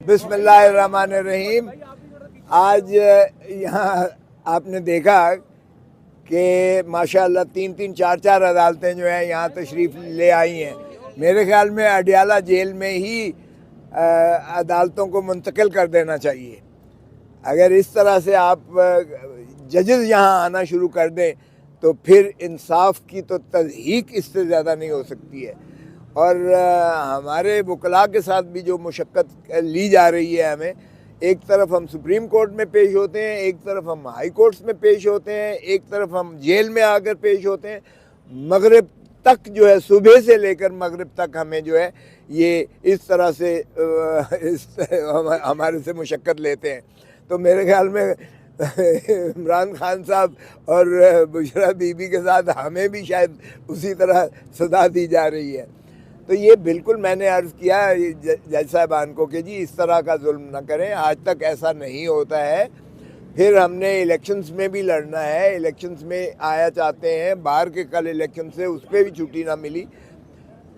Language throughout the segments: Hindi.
बिस्मिल्लाहिर्रहमानिर्रहीम। आज यहाँ आपने देखा कि माशाल्लाह 3-3, 4-4 अदालतें जो है यहाँ तशरीफ़ ले आई हैं। मेरे ख्याल में अडियाला जेल में ही अदालतों को मुंतकिल कर देना चाहिए। अगर इस तरह से आप जजेस यहाँ आना शुरू कर दें तो फिर इंसाफ की तो तज़हीक इससे ज़्यादा नहीं हो सकती है। और हमारे वकला के साथ भी जो मुशक्क़त ली जा रही है, हमें एक तरफ हम सुप्रीम कोर्ट में पेश होते हैं, एक तरफ हम हाई कोर्ट्स में पेश होते हैं, एक तरफ हम जेल में आकर पेश होते हैं। मगरिब तक जो है, सुबह से लेकर मगरिब तक हमें जो है ये इस तरह से हमारे से मुशक्क़त लेते हैं। तो मेरे ख्याल में इमरान खान साहब और बुशरा बीबी के साथ हमें भी शायद उसी तरह सदा दी जा रही है। तो ये बिल्कुल मैंने अर्ज़ किया जज साहबान को कि जी इस तरह का जुल्म न करें, आज तक ऐसा नहीं होता है। फिर हमने इलेक्शंस में भी लड़ना है, इलेक्शंस में आया चाहते हैं, बाहर के कल इलेक्शन से उस पर भी छुट्टी ना मिली।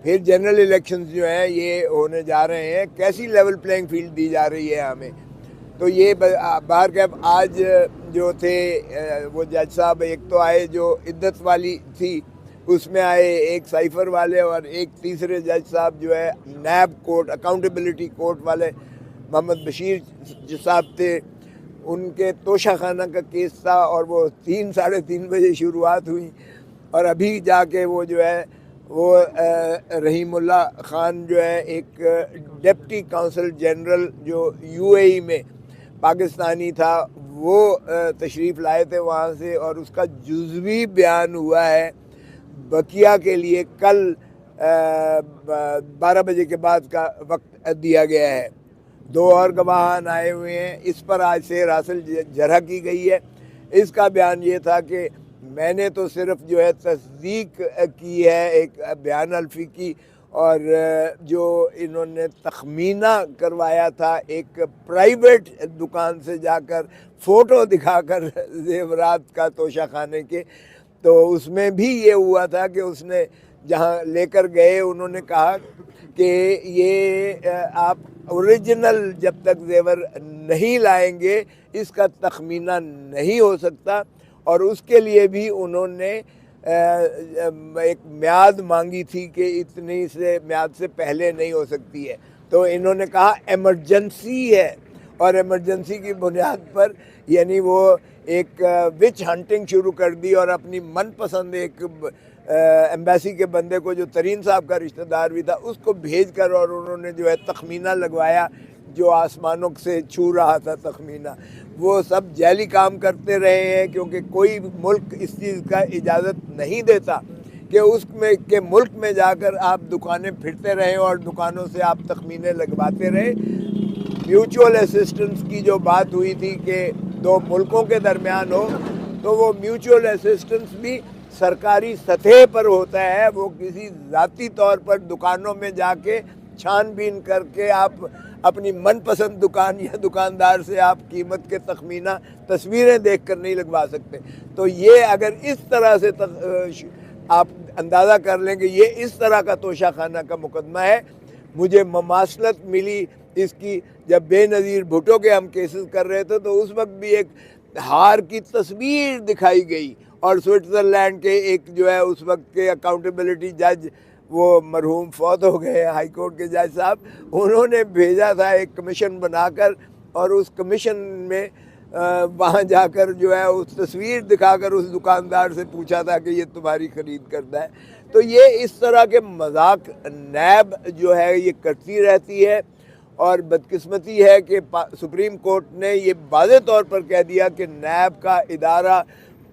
फिर जनरल इलेक्शंस जो हैं ये होने जा रहे हैं, कैसी लेवल प्लेइंग फील्ड दी जा रही है हमें। तो ये बाहर के आज जो थे वो जज साहब, एक तो आए जो इद्दत वाली थी उसमें आए, एक साइफर वाले, और एक तीसरे जज साहब जो है नैब कोर्ट अकाउंटेबिलिटी कोर्ट वाले मोहम्मद बशीर साहब थे। उनके तोशा खाना का केस था और वो 3-3:30 बजे शुरुआत हुई और अभी जाके वो जो है वो रहीमुल्ला ख़ान जो है एक डिप्टी काउंसल जनरल जो यूएई में पाकिस्तानी था, वो तशरीफ़ लाए थे वहाँ से, और उसका जुज़वी बयान हुआ है बकिया के लिए कल 12 बजे के बाद का वक्त दिया गया है। 2 और गवाहान आए हुए हैं, इस पर आज से हासिल जरह की गई है। इसका बयान ये था कि मैंने तो सिर्फ जो है तस्दीक की है एक बयान अल्फी की, और जो इन्होंने तखमीना करवाया था एक प्राइवेट दुकान से जाकर फ़ोटो दिखाकर ज़ेवरात का तोशा खाने के, तो उसमें भी ये हुआ था कि उसने जहाँ लेकर गए उन्होंने कहा कि ये आप ओरिजिनल जब तक जेवर नहीं लाएंगे इसका तखमीना नहीं हो सकता, और उसके लिए भी उन्होंने एक म्याद मांगी थी कि इतनी से म्याद से पहले नहीं हो सकती है। तो इन्होंने कहा एमरजेंसी है, और एमरजेंसी की बुनियाद पर यानी वो एक विच हंटिंग शुरू कर दी और अपनी मनपसंद एक एम्बेसी के बंदे को, जो तरीन साहब का रिश्तेदार भी था, उसको भेज कर और उन्होंने जो है तखमीना लगवाया जो आसमानों से छू रहा था तखमीना। वो सब जैली काम करते रहे हैं, क्योंकि कोई मुल्क इस चीज़ का इजाज़त नहीं देता कि उसमें के मुल्क में जाकर आप दुकानें फिरते रहें और दुकानों से आप तखमीने लगवाते रहें। म्यूचुअल असिस्टेंस की जो बात हुई थी कि 2 मुल्कों के दरमियान हो, तो वो म्यूचुअल असिस्टेंस भी सरकारी सतह पर होता है। वो किसी ज़ाती तौर पर दुकानों में जाके छानबीन करके आप अपनी मनपसंद दुकान या दुकानदार से आप कीमत के तखमीना तस्वीरें देख कर नहीं लगवा सकते। तो ये अगर इस तरह से आप अंदाज़ा कर लेंगे ये इस तरह का तोशा खाना का मुकदमा है। मुझे ममासलत मिली इसकी जब बेनज़ीर भुट्टो के हम केसेस कर रहे थे, तो उस वक्त भी एक हार की तस्वीर दिखाई गई, और स्विट्ज़रलैंड के एक जो है उस वक्त के अकाउंटेबिलिटी जज, वो मरहूम फौत हो गए हाई कोर्ट के जज साहब, उन्होंने भेजा था एक कमीशन बनाकर, और उस कमीशन में वहाँ जाकर जो है उस तस्वीर दिखाकर उस दुकानदार से पूछा था कि ये तुम्हारी ख़रीद करना है। तो ये इस तरह के मजाक नैब जो है ये करती रहती है, और बदकिस्मती है कि सुप्रीम कोर्ट ने ये वाज़े तौर पर कह दिया कि नैब का इदारा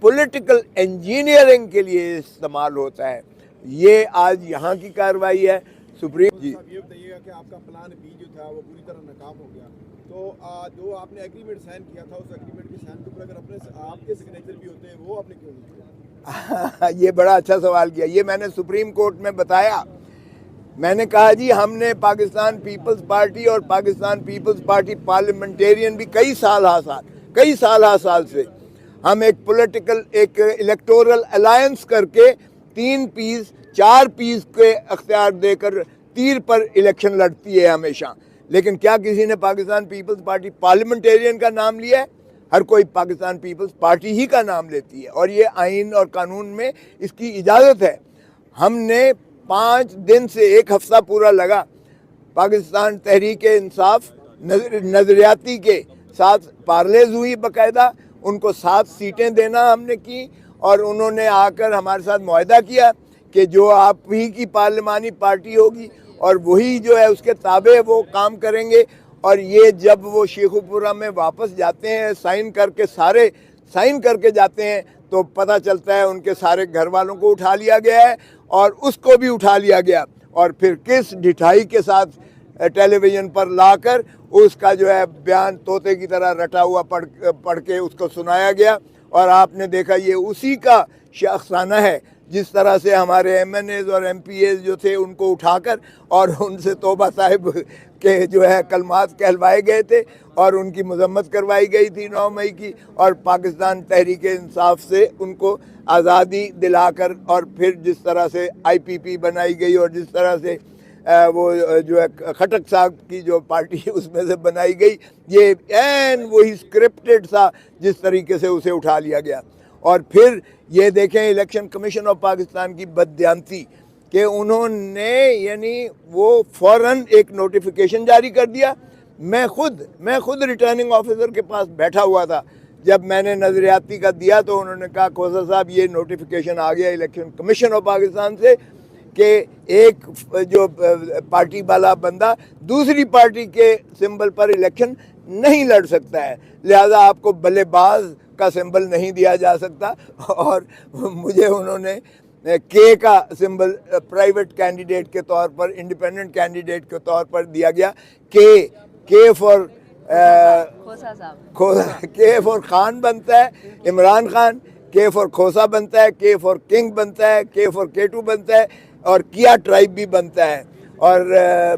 पॉलिटिकल इंजीनियरिंग के लिए इस्तेमाल होता है। ये आज यहाँ की कार्रवाई है। सुप्रीम जी, ये बताइएगा कि आपका प्लान बी जो था वो पूरी तरह नाकाम हो गया, तो जो आपने एग्रीमेंट साइन किया था उस एग्रीमेंट के साइन के ऊपर अगर अपने आपके सिग्नेचर भी होते हैं, वो आपने क्यों नहीं किया? ये बड़ा अच्छा सवाल किया। ये मैंने सुप्रीम कोर्ट में बताया। मैंने कहा जी हमने पाकिस्तान पीपल्स पार्टी और पाकिस्तान पीपल्स पार्टी पार्लियामेंटेरियन भी कई साल से हम एक पॉलिटिकल एक इलेक्टोरल अलायंस करके 3 पीस 4 पीस के अख्तियार देकर तीर पर इलेक्शन लड़ती है हमेशा। लेकिन क्या किसी ने पाकिस्तान पीपल्स पार्टी पार्लियामेंटेरियन का नाम लिया है? हर कोई पाकिस्तान पीपल्स पार्टी ही का नाम लेती है और ये आइन और कानून में इसकी इजाज़त है। हमने 5 दिन से 1 हफ्ता पूरा लगा पाकिस्तान तहरीक इंसाफ नज़रियाती के साथ पार्लेज हुई, बाकायदा उनको 7 सीटें देना हमने की और उन्होंने आकर हमारे साथ मुआहदा किया कि जो आप ही की पार्लिमानी पार्टी होगी और वही जो है उसके ताबे वो काम करेंगे। और ये जब वो शेखुपुरा में वापस जाते हैं साइन करके जाते हैं तो पता चलता है उनके सारे घर वालों को उठा लिया गया है और उसको भी उठा लिया गया और फिर किस ढिठाई के साथ टेलीविज़न पर लाकर उसका जो है बयान तोते की तरह रटा हुआ पढ़ के उसको सुनाया गया। और आपने देखा ये उसी का शख्साना है जिस तरह से हमारे MNAs और MPAs जो थे उनको उठाकर और उनसे तौबा साहिब के जो है कलमात कहलवाए गए थे और उनकी मजम्मत करवाई गई थी 9 मई की और पाकिस्तान तहरीक इंसाफ से उनको आज़ादी दिलाकर और फिर जिस तरह से IPP बनाई गई और जिस तरह से वो जो है खटक साहब की जो पार्टी उसमें से बनाई गई, ये एन वही स्क्रिप्टेड सा जिस तरीके से उसे उठा लिया गया। और फिर ये देखें इलेक्शन कमीशन ऑफ पाकिस्तान की बददियानती कि उन्होंने यानी वो फ़ौरन एक नोटिफिकेशन जारी कर दिया। मैं खुद रिटर्निंग ऑफिसर के पास बैठा हुआ था जब मैंने नज़रियाती का दिया तो उन्होंने कहा खोसा साहब ये नोटिफिकेशन आ गया इलेक्शन कमीशन ऑफ पाकिस्तान से कि एक जो पार्टी वाला बंदा दूसरी पार्टी के सिंबल पर इलेक्शन नहीं लड़ सकता है, लिहाजा आपको बल्लेबाज का सिंबल नहीं दिया जा सकता। और मुझे उन्होंने के का सिंबल प्राइवेट कैंडिडेट के तौर पर, इंडिपेंडेंट कैंडिडेट के तौर पर दिया गया। के फॉर के फॉर खान बनता है इमरान खान, के फॉर खोसा बनता है, के फॉर किंग बनता है, के फॉर केटू बनता है और किया ट्राइब भी बनता है। और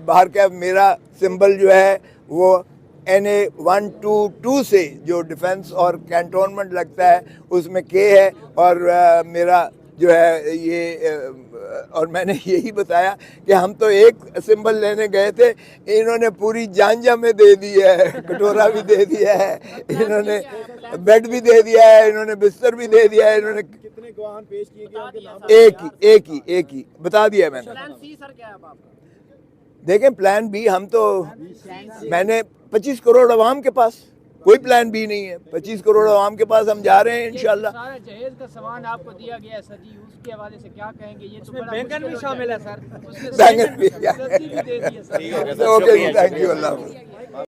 बाहर का मेरा सिंबल जो है वो NA 122 से जो डिफेंस और कैंटोनमेंट लगता है उसमें के है और मेरा जो है ये और मैंने यही बताया कि हम तो एक सिंबल लेने गए थे, इन्होंने पूरी जानजा में दे दी है, कटोरा भी दे दिया है, इन्होंने बेड भी दे दिया है, इन्होंने बिस्तर भी दे दिया है, इन्होंने कितने गवाह पेश किए गए? एक ही बता दिया मैंने। प्लान सी सर क्या है अब आपका? देखें प्लान बी हम तो मैंने 25 करोड़ अवाम के पास कोई प्लान बी नहीं है। 25 करोड़ आवाम के पास हम जा रहे हैं इंशाल्लाह। सारा जहेज का सामान आपको दिया गया है सर जी, उसके हवाले से क्या कहेंगे? ये तो बड़ा बैंगन भी शामिल है सर, उसमें बैंगन भी सब्जी भी दे दी है sir. Okay, thank you, Allah.